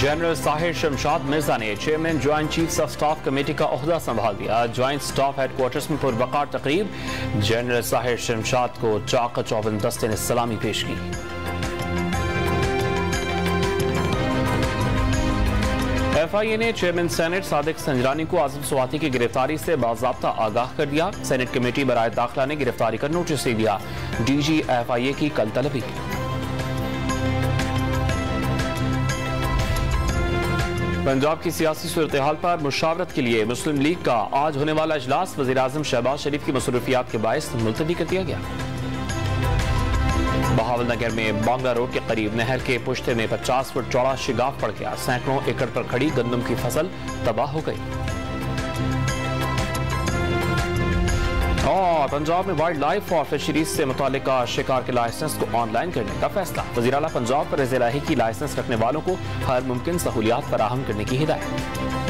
General Sahir Shamshad Mirza ने chairman joint chiefs of staff committee का ओहदा संभाल दिया। ज्वाइंट स्टाफ हेडक्वार्टर्स में पुरवकार तकरीब, जनरल साहिर शमशाद को चाक चौबन दस्ते ने सलामी पेश की। FIA ने चेयरमैन सेनेट सादिक संजरानी को आजम स्वाति की गिरफ्तारी से बाज़ाब्ता आगाह कर दिया। सेनेट कमेटी बराए दाखिला ने गिरफ्तारी का नोटिस दे दिया। DG FIA की कल तलबी। पंजाब की सियासी सूरत-ए-हाल पर मुशावरत के लिए मुस्लिम लीग का आज होने वाला इजलास वज़ीर-ए-आज़म शहबाज शरीफ की मसरूफियात के बायस मुलतवी कर दिया गया। बहावलनगर में बांग्ला रोड के करीब नहर के पुश्ते में 50 फुट चौड़ा शिगाफ पड़ गया। सैकड़ों एकड़ पर खड़ी गंदम की फसल तबाह हो गई। और पंजाब में वाइल्ड लाइफ और फिशरीज से मुतालिका शिकार के लाइसेंस को ऑनलाइन करने का फैसला। वज़ीर आला पंजाब पर ज़िला की लाइसेंस रखने वालों को हर मुमकिन सहूलियात फराहम करने की हिदायत।